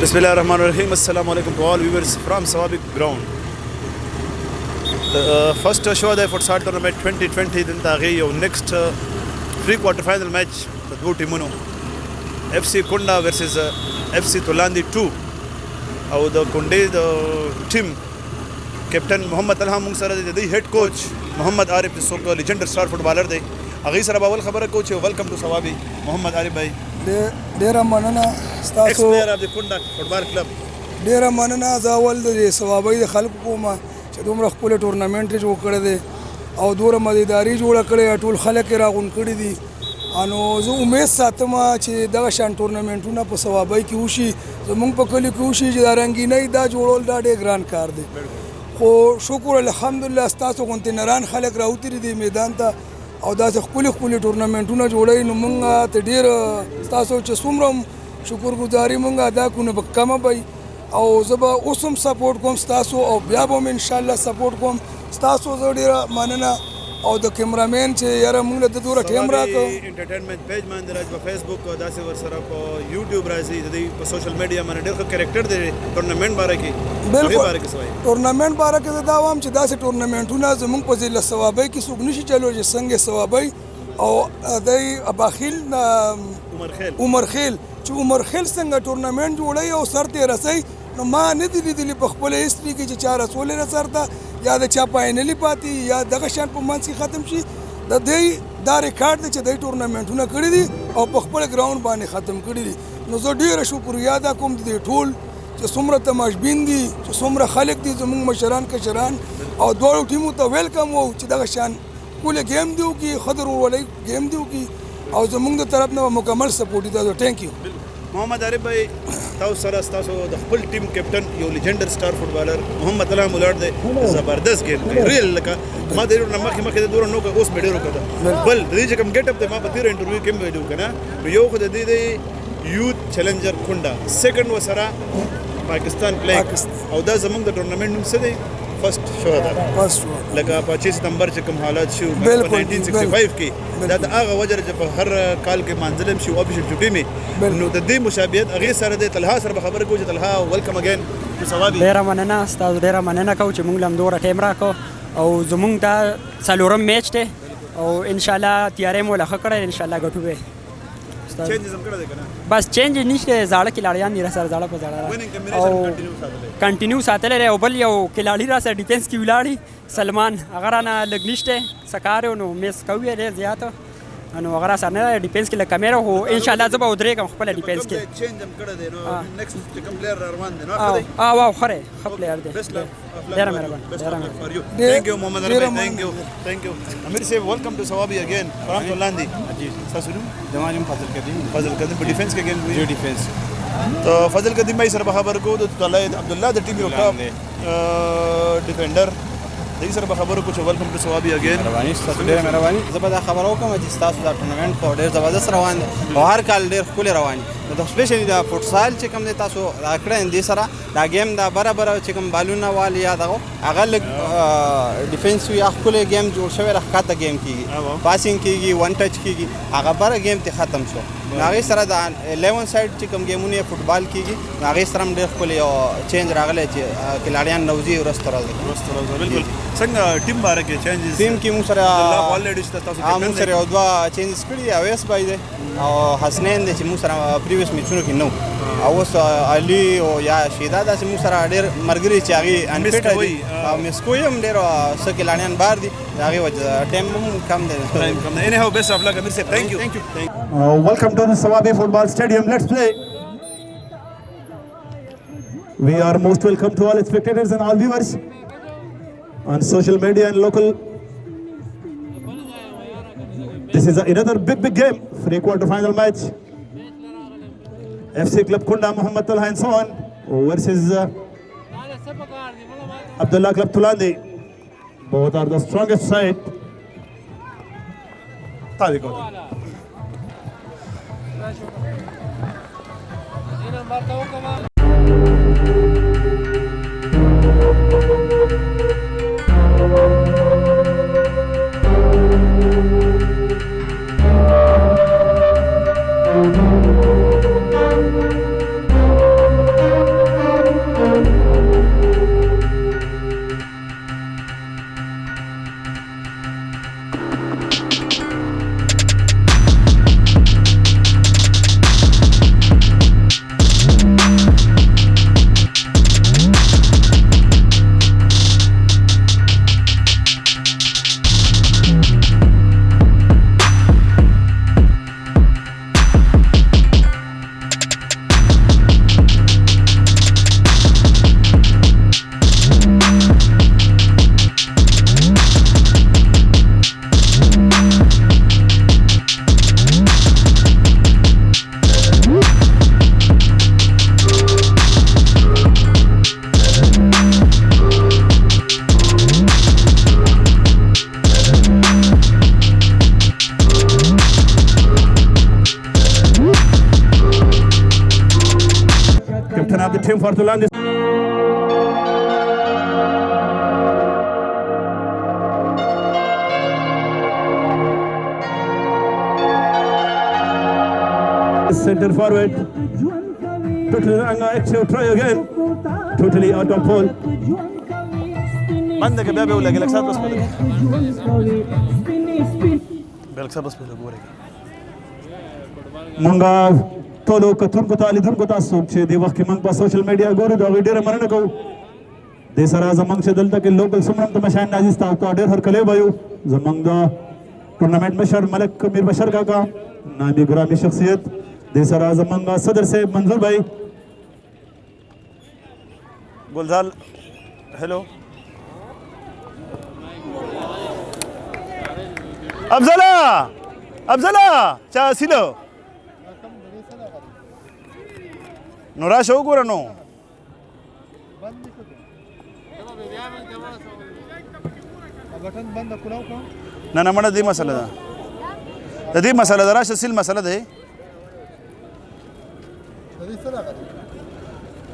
Bismillahirrahmanirrahim. Assalamu alaikum to all viewers from Sawabi ground. The first show the futsal tournament 2020 din tagi yo next pre quarter final match the two teamuno FC Kunda versus FC Tulandi 2 او the Kunde the team captain Muhammad Talha mung sara the head coach Muhammad Arif is so legendary star footballer de agi sara bawal khabar coach welcome to Sawabi Muhammad Arif bhai ډیره مننه ستاسو ex-player of the Kunda football club ډیره مننه زاول د ثوابي د خلکو کومه چې دومره خپل ټورنمنت جوړ کړی دی او دومره مزیداری جوړ کړی ټول خلک راغون کړی دي انو زه امید ساتم چې دغه شان ټورنمنټونه په ثوابي کې وشي زمونږ په کلی کې وشي چې دا رنګینۍ دا جوړول دا ډېر ګران کار دی خو شکر الحمدلله ستاسو غونټنران خلک راوتري دي میدان ته او دا خپل ټورنمنټونه جوړوي نو مونږ ته ډیر تاسو چې څومره شکرګزاري مونږ ادا کوو په کمه وي او زه به اوس هم سپورټ کوم تاسو او بیا به ان شاء الله سپورټ کوم تاسو زه ډیره مننه او د کیمرامین چې یاره مونږ ته دوره ټیم راکو انټرټینمنټ پیج باندې راځي په فیسبوک او داسې ورسره په یوټیوب راځي د دې په سوشل میډیا باندې ډېر ښه کریکټر دی ټورنمنټ باره کې بالکل ټورنمنٹ باره کې دا وام چې داسې ټورنمنټونه زموږ په ضلع ثوابي کې څوک نشي چلو چې څنګه ثوابي او دای اباخیل عمر خیل چې عمر خیل څنګه ټورنمنټ جوړي او سر ته رسي نو ما نه دي لیدلي په خپل هیستري کې چې 4 رسول نه سرته یا د چا فائنلی پاتې یا دغه شان په منځ کې ختم شي د دې دا ریکارډ دی چې د ټورنمنټونه کړی دي او په خپل ګراوند باندې ختم کړی دي نو زه ډیره شکریا ادا کوم د ټول چې څومره تماشبین دي چې څومره خلک دي زموږ مشران کشران او دوه ټیمو ته ویلکم وو چې دغه شان کول گیم دیو کې خضر ولې گیم دیو کې او زموږ د طرف نه مکمل سپورټ دي ثانک یو محمد عارف بھائی تاسو سره تاسو د خپل ټیم کیپټن یو لیجندر سٹار فوټبالر محمد الله مولاد دی زبردست گیم کوي ریل لکه ما د نو مخه د دور نو اوس بیډرو کړه بل د دې کوم ګټ اپ ته ما په تیر انټرویو کې ویډیو کنه یو خو د دې یوت چیلنجر کونډا سیکنډ وسره پاکستان پلی او دا زمونږ د ټورنمنت نوم څه دی فرست شو دا لکه 25 ستمبر چې کوم حالات شو په 1965 کې دا د هغه وجه چې په هر کال کې منځلم شو افیشل چټي می نو د دې مشابهت هغه سره د طلحه سره خبره کوي چې طلحه ویلکم اگین تو ثوابي ډیر مننه استاد ډیر مننه کو چې موږ لم دوره ټیم راکو او زمونږ دا څلورم میچ ته او ان شاء الله تیارې مو لخه کړه ان شاء الله غټو به چینجز هم کړی دی کنه بس چینج نشته زاړه کلاړیان دي سره زاړه په زاړه او کنټینیو ساتل لري او بل یو کلاړی را سره ډیفنس کې ولاړی سلمان هغه نه لګ نشته سکارو نو میس کوي ډیر زیاته انو هغه سره نه ډیفنس کې له کیمرا هو ان شاء الله زه به ودرېږم خپل ډیفنس کې چینج هم کړی دی نو نیکسټ کوم پلیئر روان دی نو واو خره خپل دی ډیر مهربان thank you محمد عربی thank you امیر صاحب ویلکم ٹو ثوابی اگین فرام تولاندی جی تاسو نو جمالم فضل قدیم په ډیفنس کې گیم جو ډیفنس تو فضل قدیم بھائی سره خبر کو د طلحه عبدالله د ټیم یو کاپ ډیفندر دې سره خبرو کو چې ویلکم ټو ثوابی اگین رواني تاسو ډېر مهرباني زه به دا خبرو کوم چې تاسو دا ټورنمنت په ډېر زبردست روان دي او هر کال ډېر ښکلی روان دي د سپیشلی دا فوټسال چې کوم دی تاسو دا کړی دې سره دا گیم دا برابر چې کوم بالونه والي یا دغه هغه لږ ډیفنس یا ښکلی گیم جوړ شوی راښکته گیم کېږي پاسینګ کېږي ون ټچ کېږي هغه بره گیم ته ختم شو هغې سره د 11 سایډ چې کوم گیمونه فوټبال کېږي هغې سره هم ډېر ښکلی یو چینج راغلی چې کلاړیان نوځي وروسته راځي بالکل څنګه ټیم باره کې چینجز ټیم کې موږ سره الریډي تاسو موږ سره یو دوه چینجز کړي دي اویس بای دی او حسنین دی چې موږ سره پریویس میچونو کې نو او اوس علي او یا شیدا داسې موږ سره ډېر ملګري چې هغې انفټ دي او مس کوی هم ډېر څه کلاړیان بار دي د هغې وجه ټایم هم کم دی anyhow best of luck امیر صاحب thank you welcome to the Sawabi football stadium let's play we are most welcome to all spectators and all viewers on social media and local. This is another big game for a quarter-final match. FC Club Kunda Muhammad Talha and so on versus Abdullah Club Tulandi. Both are the strongest side. Tadiko. captain of the team for Toulon. Center forward. Totally active try again. Totally out of ball. عندك بابي ولا جالك سات بس بالك سات بس منګه ټولو کتونکو ته لیدونکو تاسو چې د وخت کې موږ په سوشل میډیا ګورو دا ډېره مننه کوو د سره زمونږ چې دلته کې لوکل سمرم ته مشان نازي تاسو ته ډېر هرکلی وایو زمونږ د ټورنمنټ مشر ملک میر بشر کاکا نامي ګرامي شخصیت د سره زمونږ صدر صاحب منظور بھائی گلزار هلو افضله چا سیلو نو راشه وګوره نو نه نه مړه دې مسله ده د دې مسله ده راشه سیل مسله ده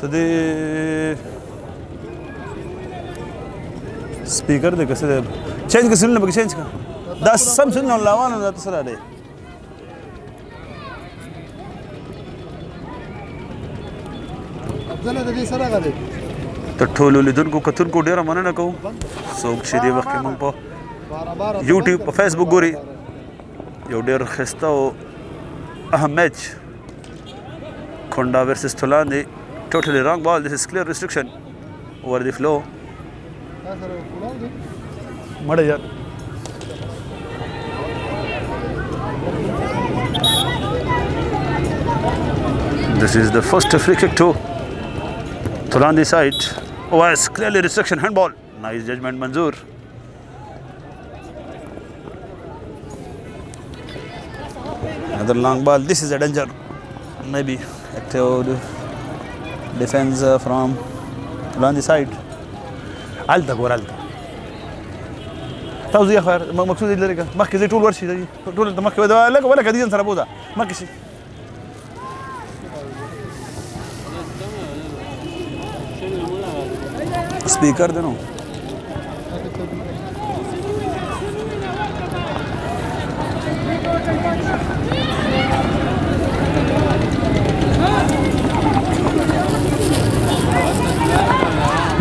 ته دې سپیکر دې کسه ده چینج کسل نه بګ چینج کا دا سم څه نه لاوانو ده سره ده ته ټولو لیدونکو کتونکو ډیره مننه کوم څوک چې دې وخت کې موږ په یوټیوب په فیسبوک ګوري یو ډېر ښایسته او اهم میچ کونډا ورسز تولان دی totally wrong ball. This is clear restriction over the flow. مړه یار This is the first free kick to Toulon side. Oh, yes, clearly restriction handball. Nice judgment, Manzoor. Another long ball. This is a danger. Maybe active defense from Toulon side. Alta gor alta. تاسو یې خیر مقصود دې لري که مخکې ځای ټول ورشي ټول ته مخکې لکه ولکه دې سره بوده مخکې شي سپیکر دی نو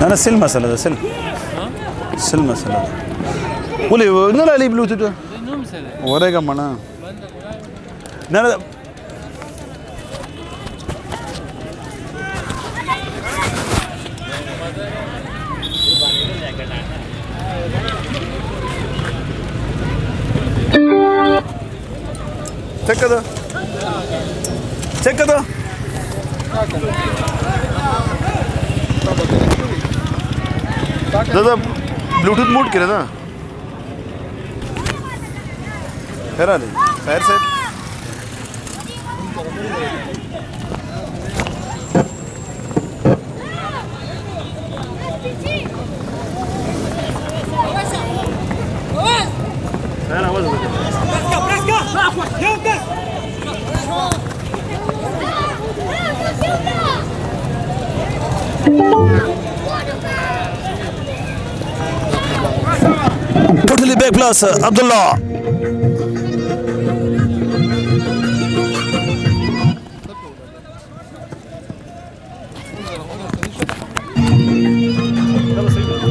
نه سل مسله ده سل مسله ده ولې نه لالي بلوتوث ورګه منا نه check it दादा Bluetooth mode केलं ना खैर आले fire set Totally back plus Abdullah.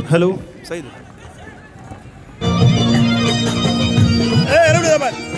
Hello, Said. Hey, ready the ball.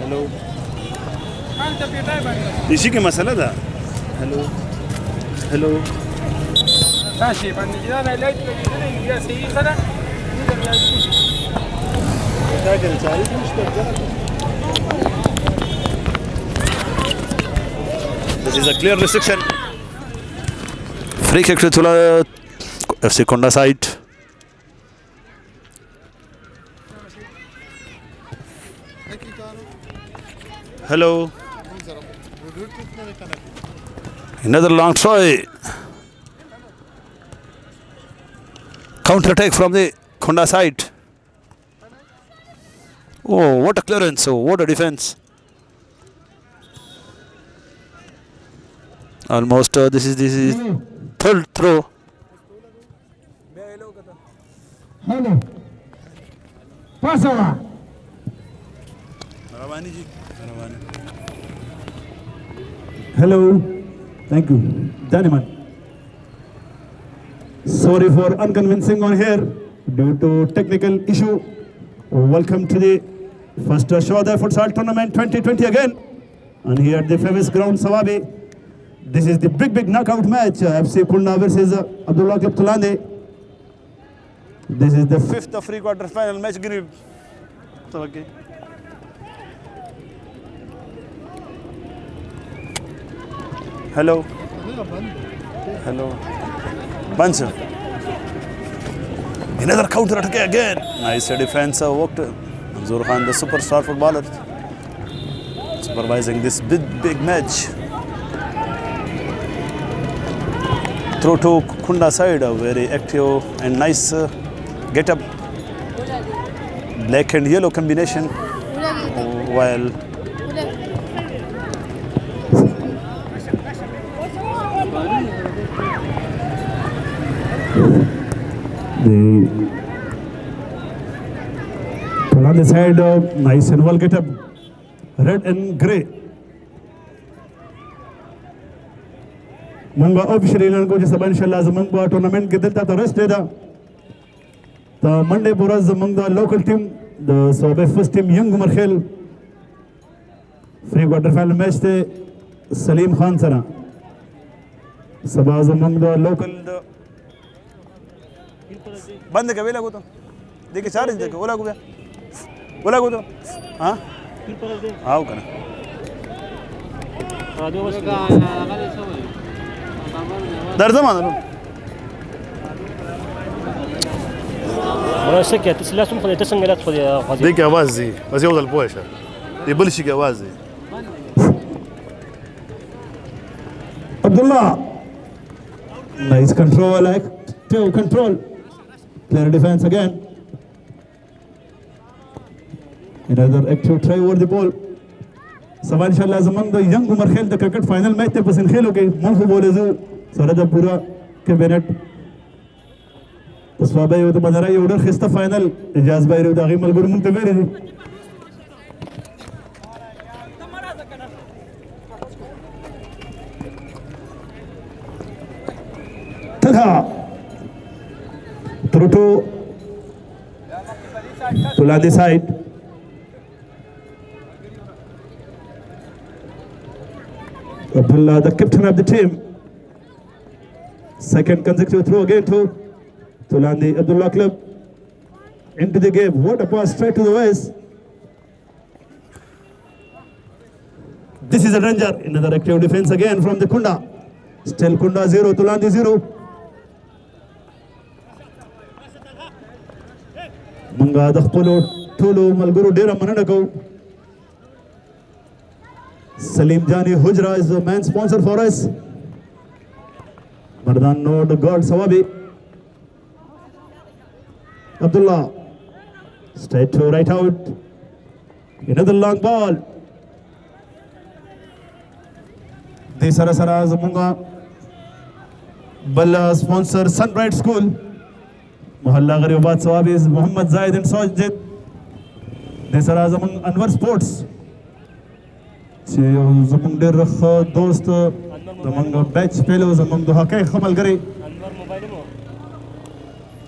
Hello इसी के मसला था hello hello This is a clear restriction. Free kick to Tula FC Konda side. Hello. Another long try. Counter attack from the Konda side. Oh, what a clearance! Oh, what a defense! Almost this is third throw. Hello. Pass over. Hello. Thank you. Daniman. Sorry for unconvincing on here due to technical issue. Welcome to the first Shoda Futsal Tournament 2020 again. And here at the famous ground Sawabi. This is the big knockout match. FC Kunda versus Abdullah Club Tulane. This is the fifth of pre-quarter final match. Okay. Hello. Hello. Bunch. Another counter attack again. Nice defense worked. Manzoor Khan, the superstar footballer, supervising this big match. Throw to Kunda side, a very active and nice get-up. Black and yellow combination. While on the side, nice and well get up, red and grey. Manga officially lango je saban inshallah zamang ba tournament ke dilta to rest da. The Monday boras among the local team, the Sobe first team Young Umar Khel. Free quarter final match the Salim Khan sara. Sabaz among the local बंद कर वेला को तो देखिए चार inch देखो ओला को तो हाँ आओ करना दर्द मानो مرة كده تسلسل خذ تسنجلات خذ ديك आवाज دي بس يوصل بوشة يبلش आवाज دي Abdullah nice control active control clear defense again another active try over the ball सवाल इंशाल्लाह ज़मान द यंग उमर खेल द क्रिकेट फाइनल मैच ते पसंद खेलोगे मन को बोले जो सरदा पूरा के बेनेट तस्वाबे वो तो बदरा ये ऑर्डर खिस्ता फाइनल इजाज़ बाहर उदा गिमल गुर मुंतबेरे दी तथा Truto Tulane side. Abdullah, the captain of the team. Second consecutive throw again to Tulane Abdullah Club. Into the game. What a pass straight to the west. This is a danger. Another active defense again from the Kunda. Still Kunda 0, Tulane 0. Manga Dakhpolo, Tulu, Malguru, Dera Mananako. Salim Jani Hujra is the main sponsor for us. Mardan no the God Sawabi. Abdullah. Straight to right out. Another long ball. The Sarasara Zamunga. Balla sponsor Sunbright School. Mohalla Garibat Sawabi is Muhammad Zaid and Sajid. This is among Anwar Sports. Among their dost, among batch fellows, among the Hakai Hamal Gari.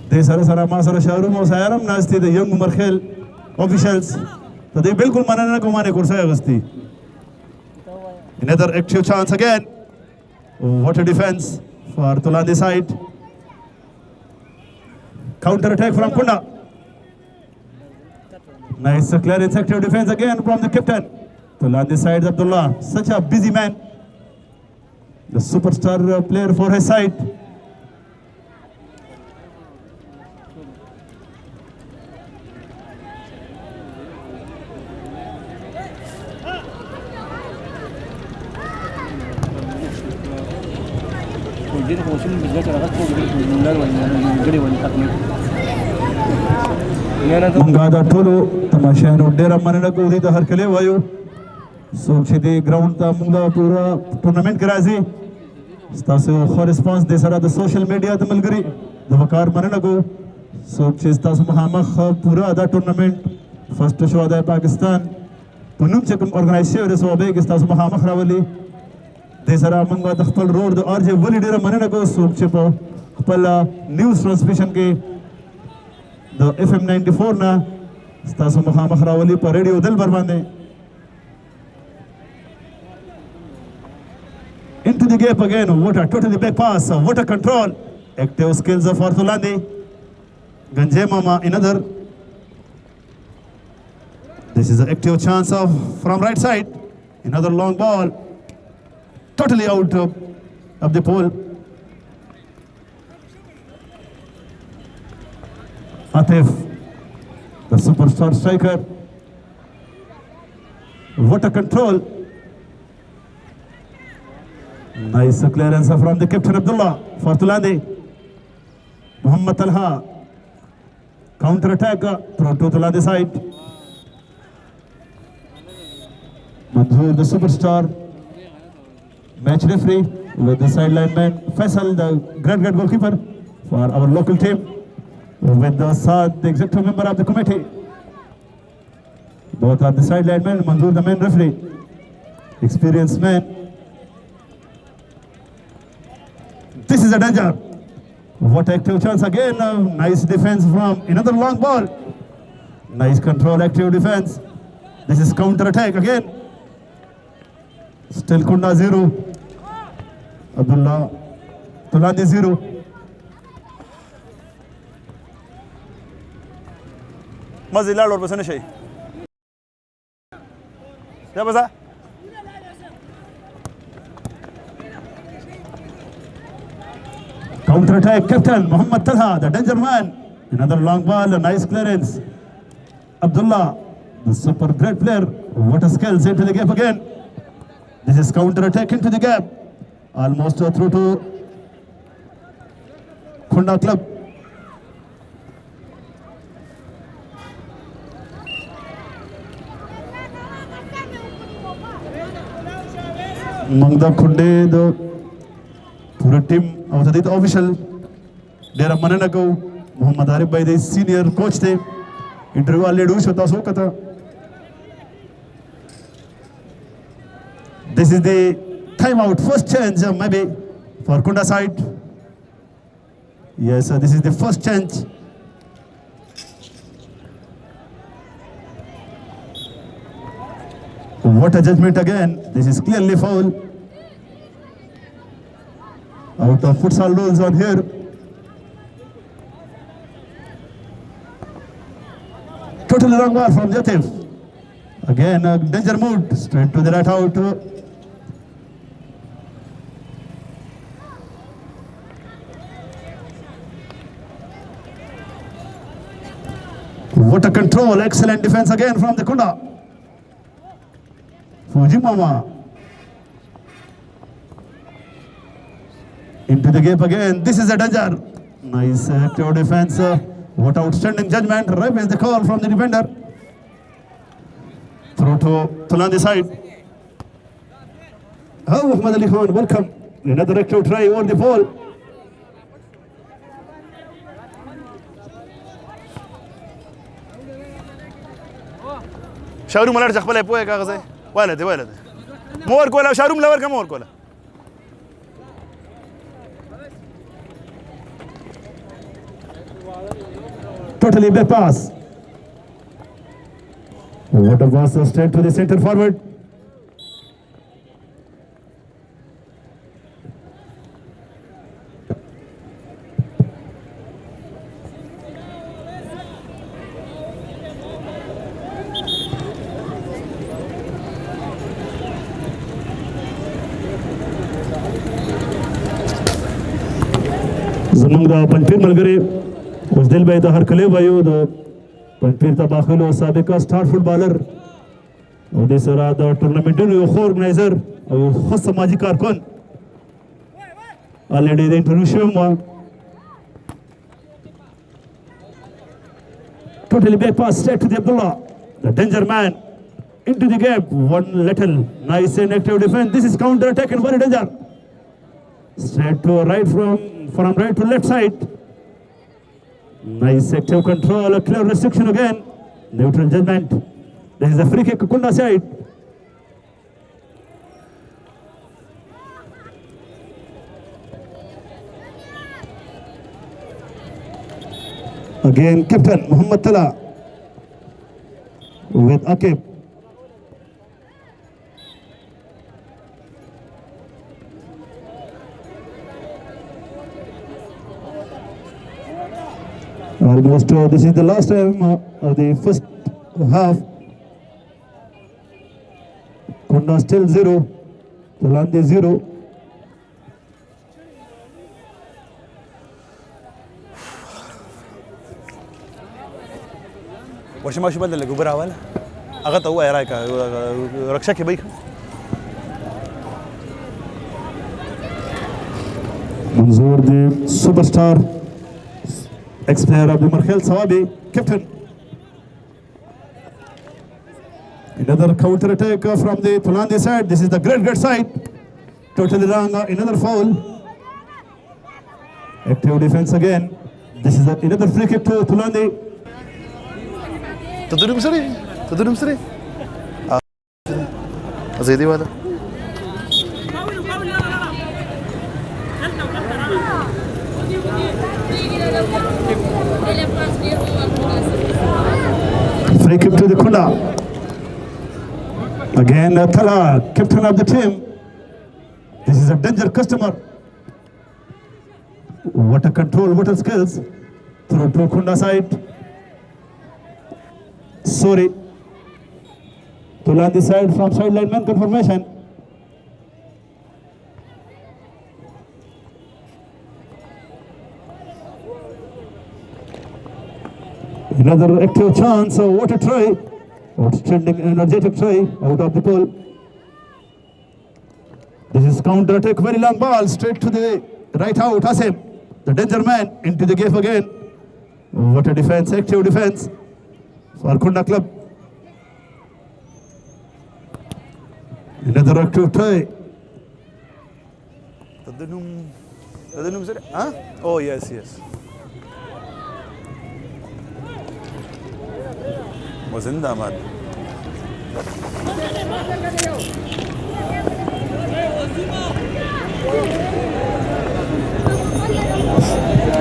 This is Masara Sharum of Sayaram Nasti, the young Umar Khel. officials ته دې بالکل مننه کوم باندې کورسه اغستی. Another active chance again. What a defense for Tulandi side. Counter attack from Kunda. Nice clearance, active defense again from the captain. Tulandi side, Abdullah, such a busy man. The superstar player for his side. منګه دا ټولو تماشایانو ډېره مننه کوو دوی ته هرکلی وایو څوک چې دې ګراوند ته موږ د پوره ټورنمنټ کې راځي ستاسو ښه رسپانس دې سره د سوشل میډیا د ملګري د وقار مننه کوو څوک چې ستاسو مخامخ پوره دا ټورنمنټ فرسټ شو د پاکستان په نوم چې کوم ارګنایز شوی دی صوبې کې ستاسو مخامخ راولي دې سره موږ د خپل روډ د آر جې ولې ډېره مننه کوو څوک چې په خپل نیوز ټرانسمیشن کې د FM 94 نه ستاسو مخامخ راولي په ریډیو دلبر باندې. Into the gap again, what a totally back pass, what a control, active skills of Tulandi. Ganjay Mama, another. This is an active chance of from right side, another long ball, totally out of the pole. Atif, the superstar striker. What a control. Nice clearance from the captain Abdullah for Tulandi. Muhammad Talha. Counter attack through to Tulandi side. Manzoor, the superstar. Match referee with the sideline man. Faisal, the great goalkeeper for our local team. With the Saad, the executive member of the committee. Both are the sideline men. Manzoor, the main referee. Experienced man. This is a danger. What active chance again. Nice defense from another long ball. Nice control, active defense. This is counter attack again. Still Kunda 0. Abdullah. Tulandi 0. مزه لاړ ور بسنه شي یا بزا Counter attack, captain Muhammad Talha, the danger man. Another long ball, a nice clearance. Abdullah, the super great player. What a skills into the gap again. This is counter attack into the gap. Almost through to Kunda club. Mangda Khunde, the pura team of the official, ډېره مننه کوو محمد عارف بھائی د سینیئر کوچ دی انټرویو الریډي وشو تاسو وکړه. This is the time out, first change maybe for Kunda side. Yes, this is the first change. What a judgment again. This is clearly foul. Out of futsal rules on here. Totally wrong ball from Jatif. Again, a danger mood. Straight to the right out. What a control. Excellent defense again from the Kunda. Fuji Mama. Into the gap again. This is a danger. Nice active defense. What outstanding judgment. Revives the call from the defender. Through to Tulandi side. Oh, Ahmad Ali Khan, welcome. Another active try over the ball. شاروم ولر خپل پوهه کاغذ ولد مور کولا شاروم لور کا مور کولا Totally back pass. What a pass straight to the center forward. زمونږ د پنځپیر ملګری اوس دل به د هرکلی وایو د پنځپیر ته داخلو سابقه سټار فوټبالر او د سره د ټورنمنټونو یو ښه ارګنایزر او یو ښه سماجي کارکن الریډي د انټرویو شوی وم totally back pass straight to the Abdullah, the danger man into the gap, one little nice and active defense. This is counter attack and very danger. Straight to right from right to left side. Nice active control, a clear restriction again. Neutral judgment. This is a free kick, Kunda side. Again, captain Muhammad Tala with Akib. Almost this is the last time of the first half. Kunda still 0, Tulande 0. ورشه ماشي بدل لګوبر اول هغه ته وای راکا رکشا کې بای منظور the superstar ex-player of the Markhel Sawabi, captain. Another counter attack from the Tulande side. This is the great side. Totally wrong. Another foul. Active defense again. This is another free kick to Tulande. تدريب سري زي دي هذا Free kick to the Kunda. Again, Thala, captain of the team. This is a danger customer. What a control, what a skills. Through to Kunda side. Sorry. Tulande side from sideline man confirmation. Another active chance. What a try. Outstanding energetic try out of the pole. This is counter attack. Very long ball straight to the right out. Asim, the danger man, into the gap again. What a defense, active defense for Kunda club. Another active try. تدنم سري ها oh yes وزنده مان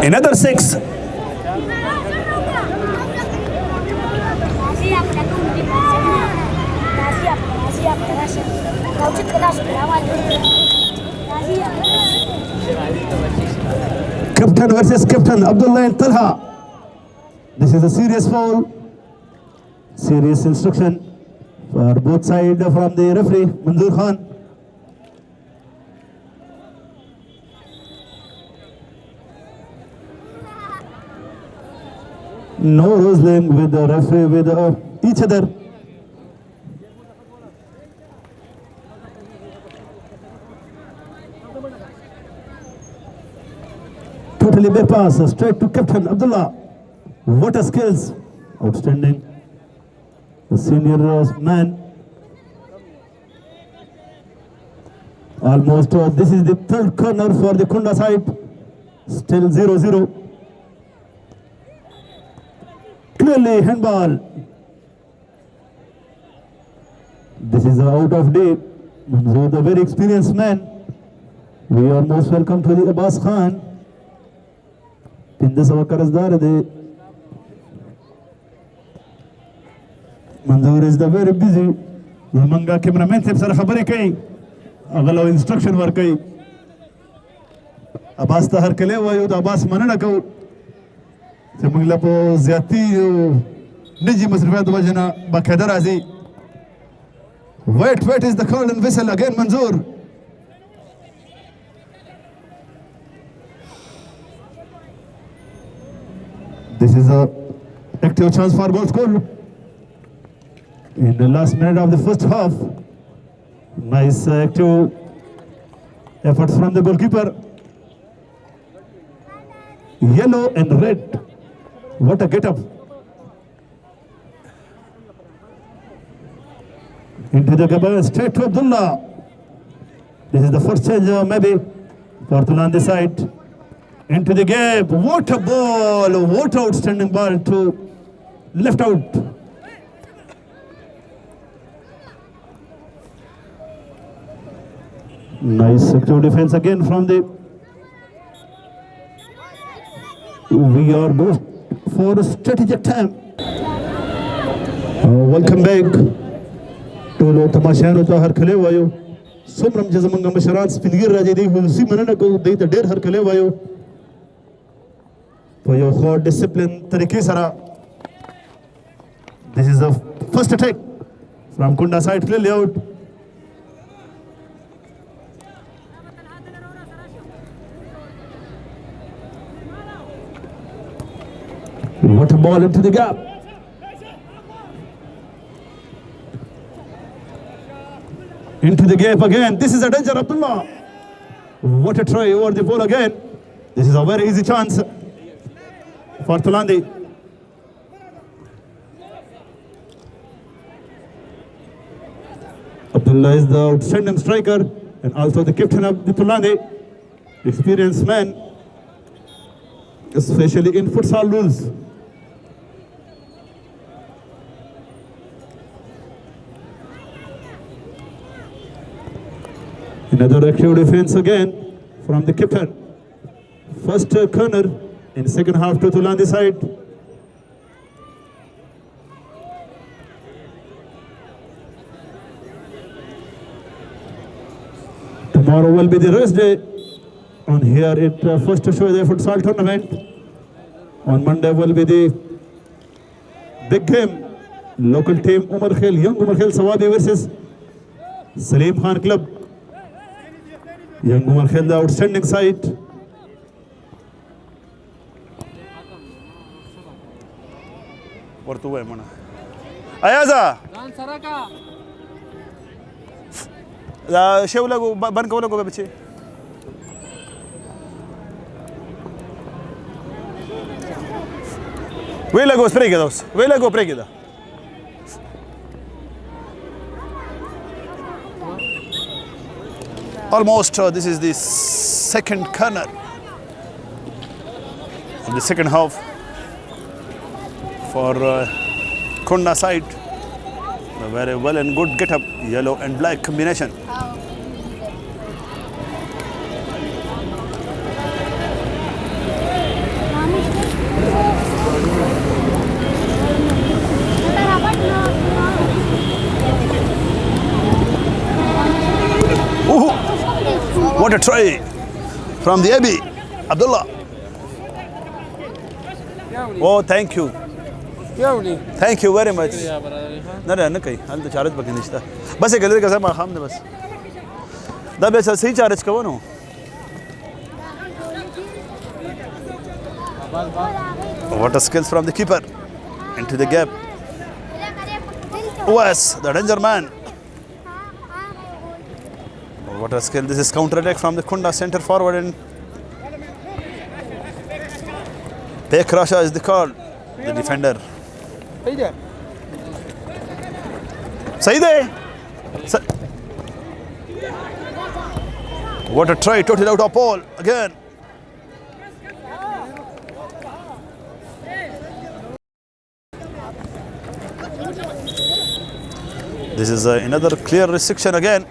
Another 6. Captain versus captain, Abdullah and Talha. This is a serious foul. Serious instruction for both sides from the referee, Manzoor Khan. No wrestling with the referee, with each other. Totally bypass, straight to captain Abdullah. What a skills, outstanding. The senior man. Almost this is the third corner for the Kunda side. Still 0-0. Clearly handball. This is out of date. Manzoor, the very experienced man. We are most welcome to the Abbas Khan. In this our Karazdar, Manzoor is the very busy. Zamanga cameraman से sir खबरें कई अगला instruction work कई अब्बास तहर कले हुआ यो तो अब्बास मना न कहो से मंगला पो ज़्यादती निजी मसरूफियात वजना बाकायदा राजी wait is the call and whistle again Manzoor this is a active chance for goal score in the last minute of the first half. Nice active efforts from the goalkeeper. Yellow and red. What a get up. Into the gap, straight to Abdullah. This is the first change maybe for Tulandi side. Into the gap. What a ball. What outstanding ball to left out. Nice sector defense again from the. We are going for a strategic time. Welcome back to the Tamashano to Harkale Vayo. Sumram Jazamanga Masharan Spinir Rajadi will see Manako, they the dear Harkale Vayo. For your hard discipline, Tarikisara. This is the first attack from Kunda side, clearly out. What a ball into the gap. Into the gap again. This is a danger, Abdullah. What a try over the ball again. This is a very easy chance for Tulandi. Abdullah is the outstanding striker and also the captain of the Tulandi. Experienced man, especially in futsal rules. Another active defense again from the captain. First corner in second half to Tulandi side. Tomorrow will be the rest day on here at first show the futsal tournament. On Monday will be the big game. Local team Umar Khail, Young Umar Khail Sawabi versus Salim Khan Club. Young Umar Khail, the outstanding side. Portugal mana? Ayaza. La shewla go ban ko go beche. Wela go spray dos. Wela go spray da. Almost this is the second corner in the second half for Kunda side. A very well and good get up, yellow and black combination. What a try from the Abi, Abdullah. Oh, thank you. Thank you very much. No, okay. I'll do charge back in this. Bas ek ka sama kham ne bas. Da be sahi charge ka no. What a skills from the keeper into the gap. OS, the danger man. What a skill. This is counter attack from the Kunda center forward and Pek Rasha is the call, the defender. Saide. What a try, totally out of ball again. This is another clear restriction again.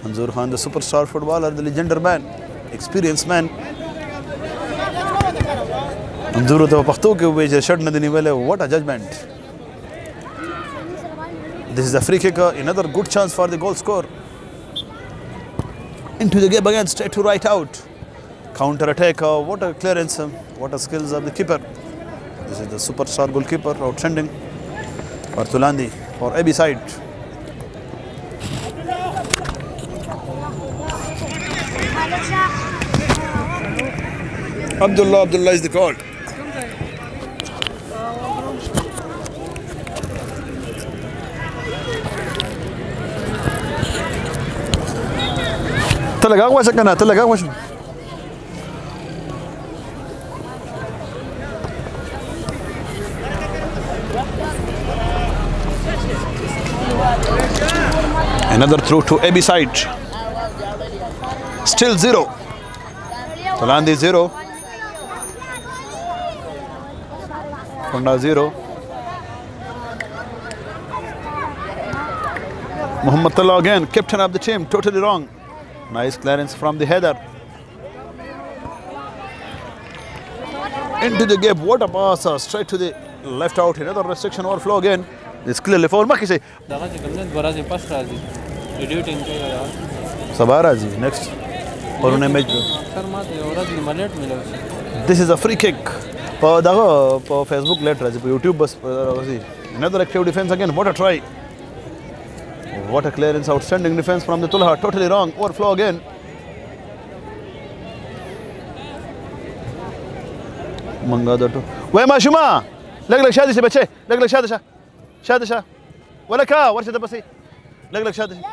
Manzoor Khan, the superstar footballer, the legendary man, experienced man. Manzoor to pakhto ke ube shirt na deni wale, what a judgment. This is a free kick, another good chance for the goal score. Into the gap again, straight to right out. Counter attack, what a clearance, what a skills of the keeper. This is the superstar goalkeeper, outstanding. For Tulandi, for AB side. Abdullah is the call. تلقى أقوى سكنة تلقى أقوى شنو another through to AB side. Still 0. Tulandi 0. Konda 0. Muhammad Tallah again, captain of the team, totally wrong. Nice clearance from the header. Into the gap, what a pass, straight to the left out. Another restriction overflow again. It's clearly foul. ما كيسي. Sabarazi next. और उन्हें match. This is a free kick. पर देखो पर Facebook late रहा है, पर YouTube बस another active defense again. What a try. What a clearance, outstanding defense from the Tulha. Totally wrong. Overflow again. Manga Dotto. Where Mashuma? Leg Shadi se bache. Leg Shadisha. Shadisha. Wala ka? What should the basi? Leg Shadisha.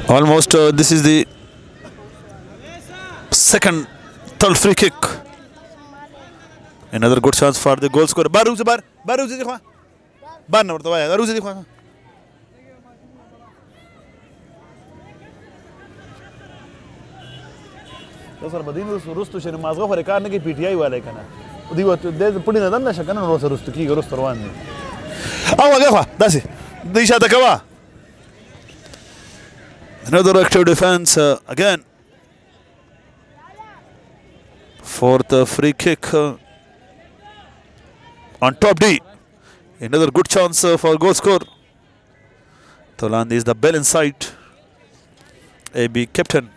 Almost this is the third free kick. Another good chance for the goal scorer. Baruzi देखो बार number तो आया बारुzi देखो तो sir Badin रुस्तु शने माज़गा फरे कारने की PTI वाले का ना दिवो दे पुड़ी ना दन्ना शक्कन ना रोस रुस्तु की रुस्तु रवान ने आवा देखो दासी दिशा तकवा. Another active defense again. Fourth free kick on top D. Another good chance for goal score. Tulandi is the bell inside. AB captain.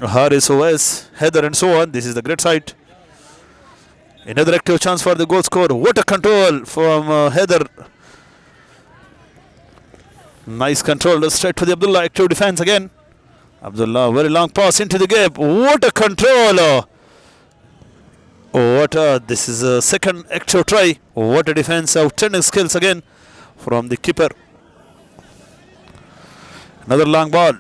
Haris OS, Heather and so on. This is the great side. Another active chance for the goal score. What a control from Heather. Nice control, straight to the Abdullah, active defense again. Abdullah, very long pass into the gap. What a control! This is a second active try. What a defense, outstanding skills again from the keeper. Another long ball.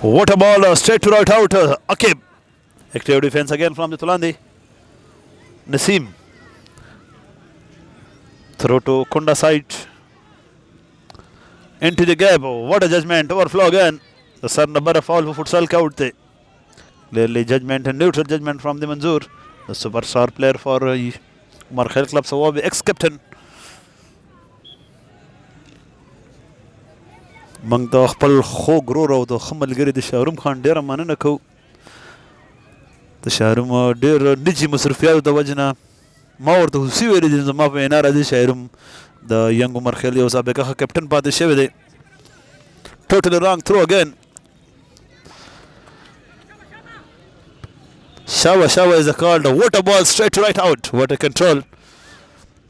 What a ball, straight to right out. Akib. Active defense again from the Tulandi. Nasim. Throw to Kunda side. Into the gap. What a judgment. Overflow again. The Sar number of foul for futsal ka utte. Clearly judgment and neutral judgment from the Manzoor. The superstar player for Umar Khair Club Sawabi, ex-captain. موږ د خپل خوږ ورور او د ښه ملګري د شاهروم خان ډېره مننه کوو. د شاهروم ډېر نجي مصروفیاتو د وجې نه ما ورته خصوصي ویلي دي زما په وینا راځي شاهروم د ینګ عمر خیل یو سابقه ښه کپټن پاتې شوی دی. Totally wrong throw again. Shawa is called. What a ball, straight to right out. What a control.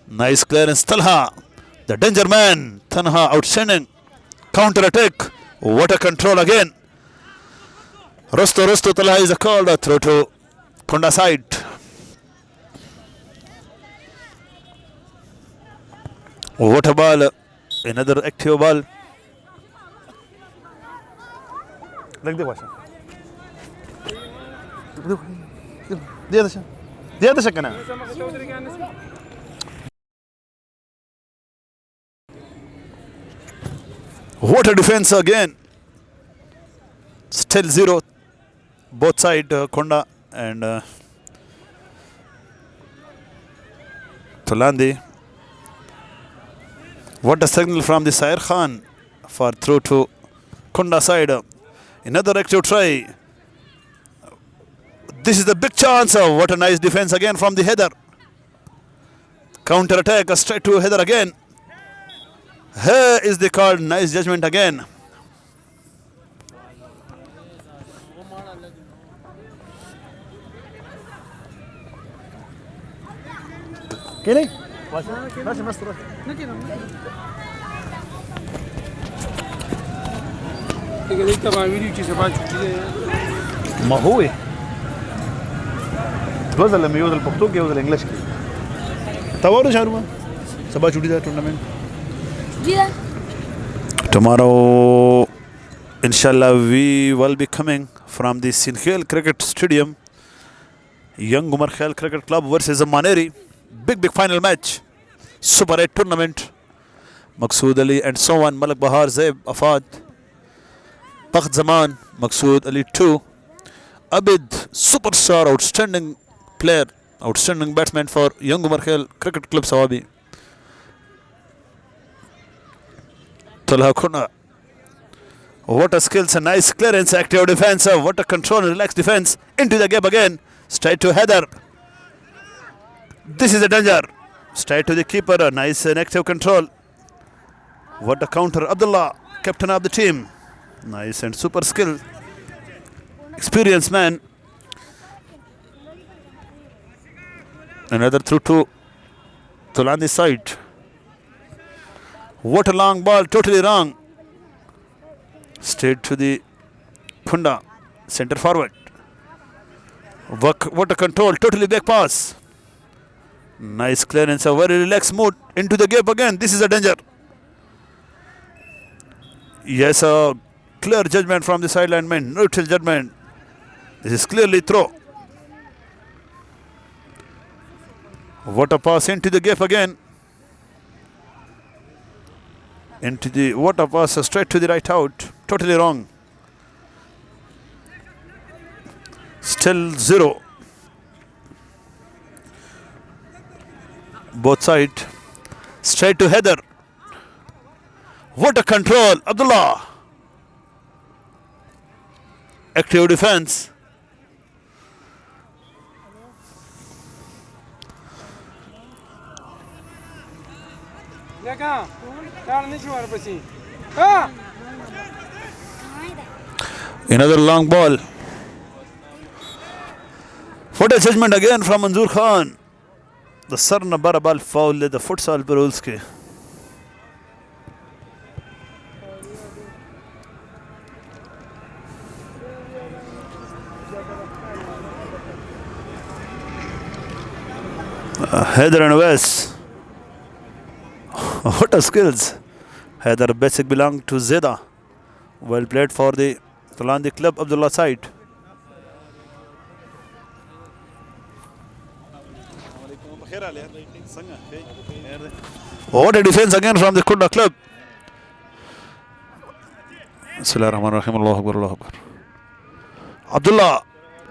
Nice clearance. Talha, the danger man. Tanha, outstanding. Counter attack. What a control again. Rosto Talha is called. Throw to Konda side. What a ball. Another active ball. Like the question. The other What a defense again. Still 0. both side Konda and Tolandi. What a signal from the Sair Khan for through to Konda side. Another active try. This is the big chance. What a nice defense again from the header. Counter attack straight to header again. Here is the call. Nice judgment again. Kelly? ما هو دوزل لما يوزل البختو کې يوزل انګلیش کې تاورو شارو سبا چوټي دا ټورنمنت Tomorrow, inshallah, we will be coming from the Sinkhel Cricket Stadium. Young Umar Khail Cricket Club versus Maneri. Big final match. Super 8 tournament. Maqsood Ali and so on. Malik Bahar, Zaib, Afad. Bakht Zaman, Maqsood Ali 2. Abid, superstar, outstanding player, outstanding batsman for Young Umar Khail Cricket Club Sawabi. Talha Khuna. What a skills, a nice clearance, active defense. What a control, relaxed defense. Into the gap again. Straight to header. This is a danger. Straight to the keeper. A nice and active control. What a counter. Abdullah, captain of the team. Nice and super skill. Experienced man. Another through to Tulandi side. What a long ball, totally wrong. Straight to the Khunda, center forward. What a control, totally back pass. Nice clearance, a very relaxed mood. Into the gap again, this is a danger. Yes, a clear judgment from the sideline man, neutral judgment. This is clearly throw. What a pass into the gap again. Into the water pass straight to the right out. Totally wrong. Still 0. Both side. Straight to header. What a control. Abdullah. Active defense. Another long ball. What a judgment again from Manzoor Khan. The Sarna Barabal foul, the futsal rules ke. Heather and West. What a skills. Heather basic belong to Zeda. Well played for the Tulandi club, Abdullah side. What a defense again from the Khunda club. Bismillahirrahmanirrahim. Allahu Akbar, Allahu Akbar. Abdullah,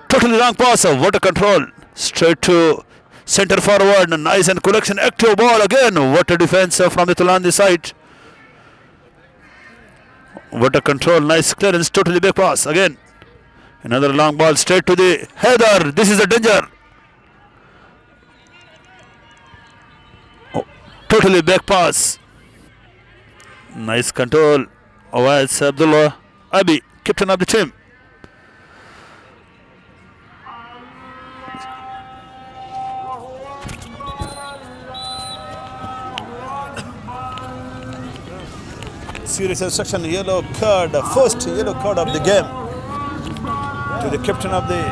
totally wrong pass. What a control. Straight to center forward. Nice and collection. Active ball again. What a defense from the Tulandi side. What a control. Nice clearance. Totally back pass again. Another long ball straight to the header. This is a danger. Oh, totally back pass. Nice control. Awais Abdullah Abi, captain of the team. Serious instruction, yellow card, first yellow card of the game to the captain of the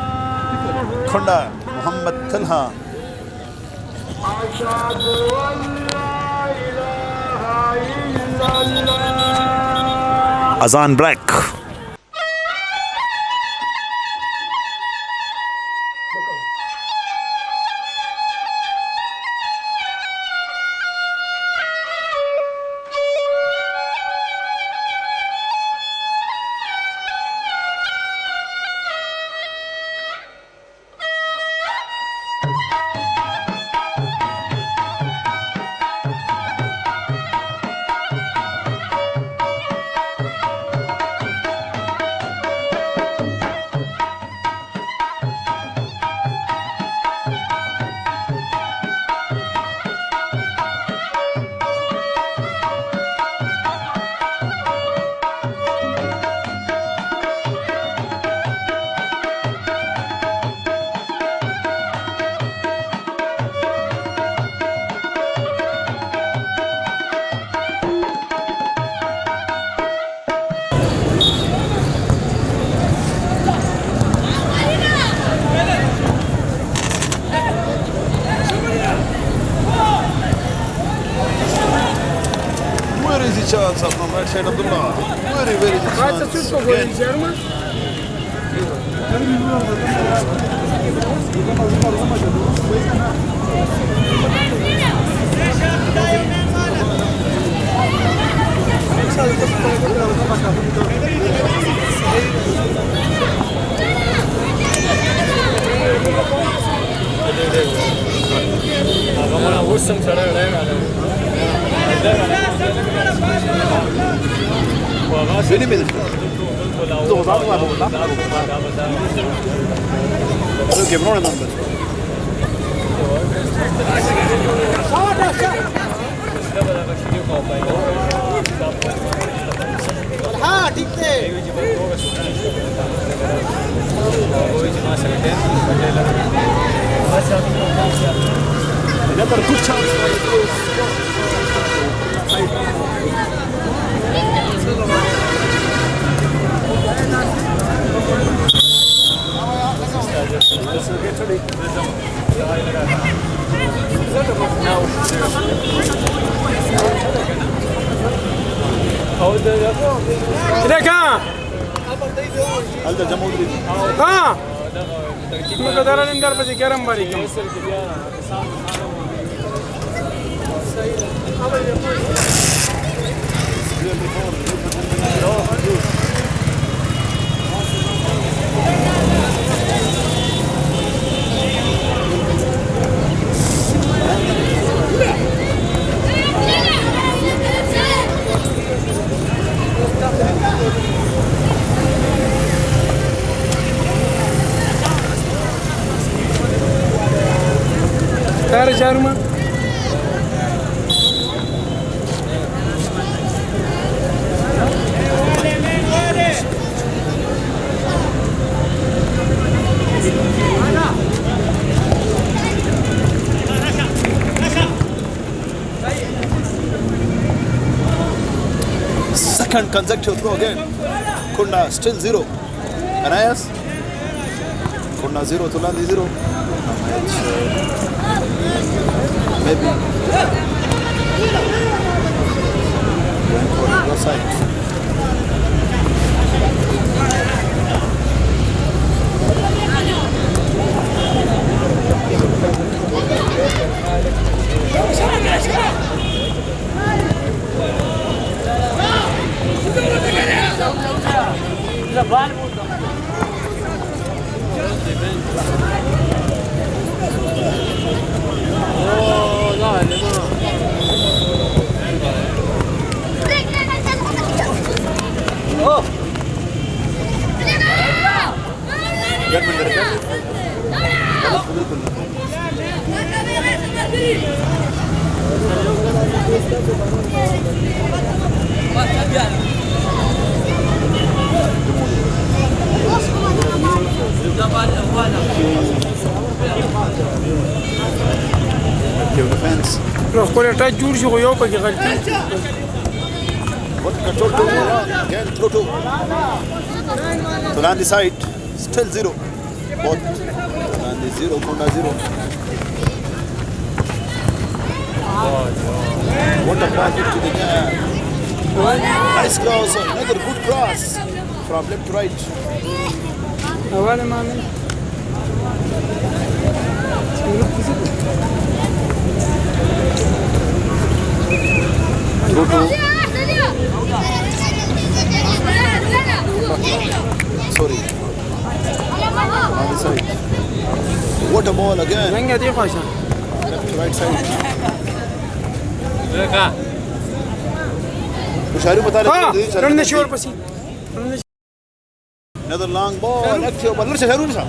Khunda, Muhammad Talha. Azan break. Shahid Abdullah. Very, very good chance. Again. Benim mi? Quebró la nombre. Another good chance. Lecker! Alter Jamudri. ها مقدار الندار بس كرم باريك Cara Jaruma. Second consecutive throw again. Kunda still 0. Anayas. Kunda 0, Tulandi 0. Maybe going for the other side. Defense. Los coletas Jurgi goyo pa galti. What control to again throw to Tulandi side still 0. Both Tulandi 0, Kunda 0. What a pass to the gap. Nice cross, another good cross from left to right. أول ما من Sorry. On the side. What a ball again. لنجا دي خاشة. Left to right side. مشاري مطالب. رن شور بسي. Another long ball. Actually, ball لسه شارو لسه.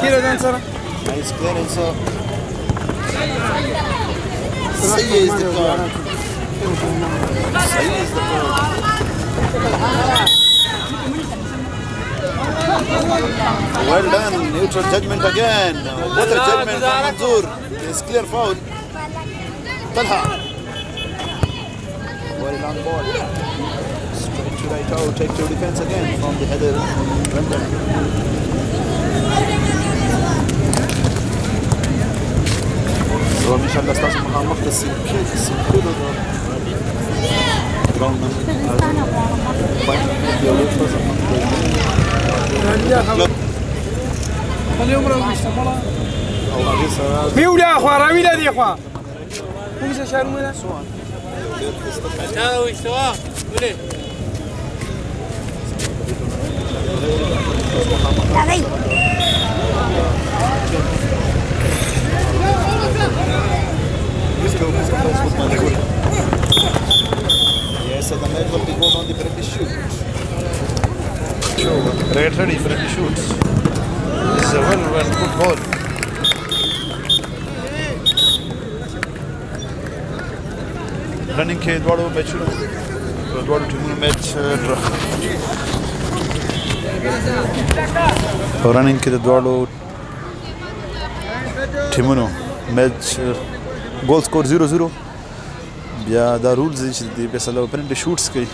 كيلو دانسر. Nice clearance. Sayyid is the call. Sayyid is the call. Well done. Neutral judgment again. What a judgment from Manzoor. It's clear foul. Talha. Very long ball. Straight to right out. Take to defense again from the header. وان شاء الله استاذ محمد مختص كيف السكون ميولا اخوة راويلا دي اخوة كل شهر منا Yes, the match will be going on the penalty shoot. Get ready for the shoots. This is a well good ball. Running के द्वारो match शुरू द्वारो टीमों match running के द्वारो टीमों match goal score 0-0 بیا دا رولز چې دی په سلو پرنټ شوټس کوي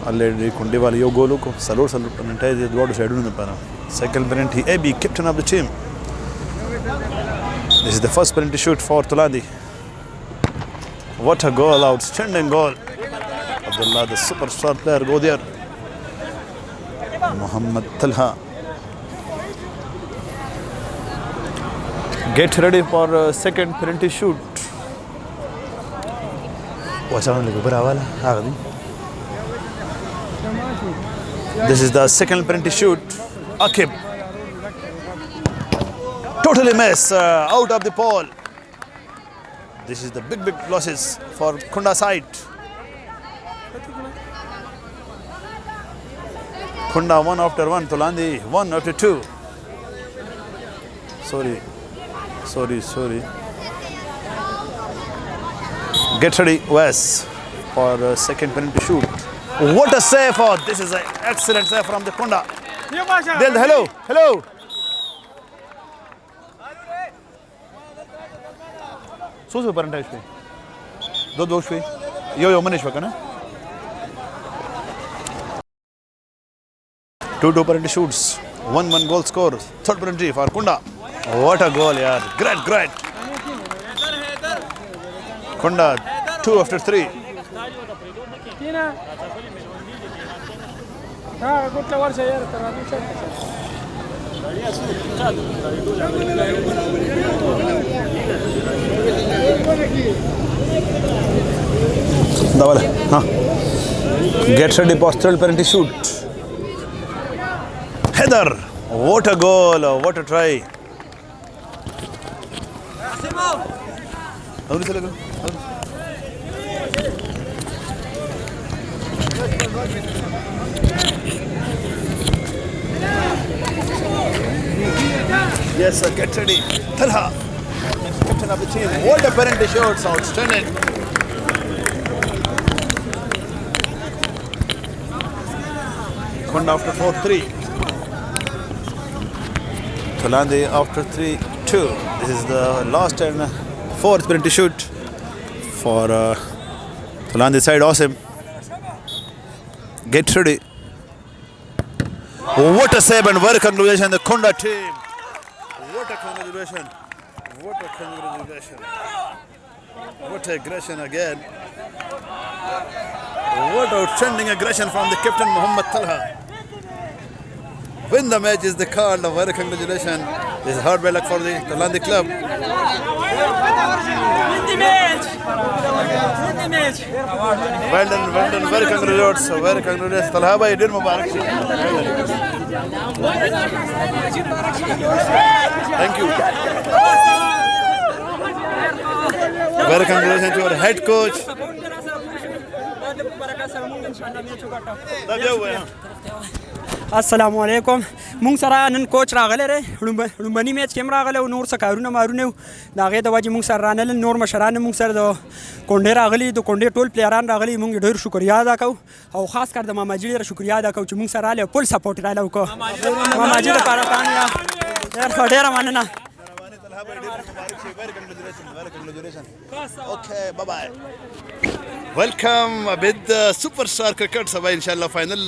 already کونډه والی یو ګولو کو سلور پرنټای دی دوه سایډونو لپاره سیکنډ پرنټ هی ابي کیپټن اف د ټیم this is the first penalty shoot for Tulandi. What a goal, outstanding goal. Abdullah, the superstar player, go there. Muhammad Talha. Get ready for second penalty shoot. This is the second penalty shoot. Akib. Totally miss, out of the pole. This is the big losses for Kunda side. Kunda 1 after 1, Tulandi 1 after 2. Sorry. Get ready, Wes, for second penalty shoot. What a save! Oh, this is an excellent save from the Kunda. Dil, hello. So penalty shoot. Do shoot. Yo manish waka na. 2 penalty shoots. 1 goal score. Third penalty for Kunda. What a goal, yaar. Great. Kunda 2 after 3. Get ready for third penalty shoot. Heather, what a goal, what a try. Yes, sir, get ready. Talha, captain of the team. What a penalty shots, outstanding. Kunda after 4-3. Tulandi after 3-2. This is the last and fourth penalty shoot for Tulandi side. Awesome. Get ready. What a save and very congratulations the Kunda team. What a congratulation. What aggression again. What outstanding aggression from the captain Muhammad Talha. Win the match is the card. A very congratulations. This is hard luck for the Tulandi club. Win the match. Well done. Very congratulations. Talha bhai, din mubarak. Thank you. Very congratulations to our head coach. السلام علیکم. مونږ سره نن کوچ راغلی دی. لومبني میچ کې هم راغلی او نور څه کارونه مارونه و. د هغې د وجې مونږ سره رانلل. نور مشران مونږ سره د کونډې راغلي. د کونډې ټول پلیران راغلي. مونږ ډېر شکریا ادا کوو او خاص کر د ماماجي ډېره شکریا ادا کوو چې مونږ سره راغلی او فل سپورټ یې راله وکړو. ماماجي دپاره ډېره مننه. Very congratulations. Okay, bye-bye. Welcome with the superstar cricket. Inshallah, final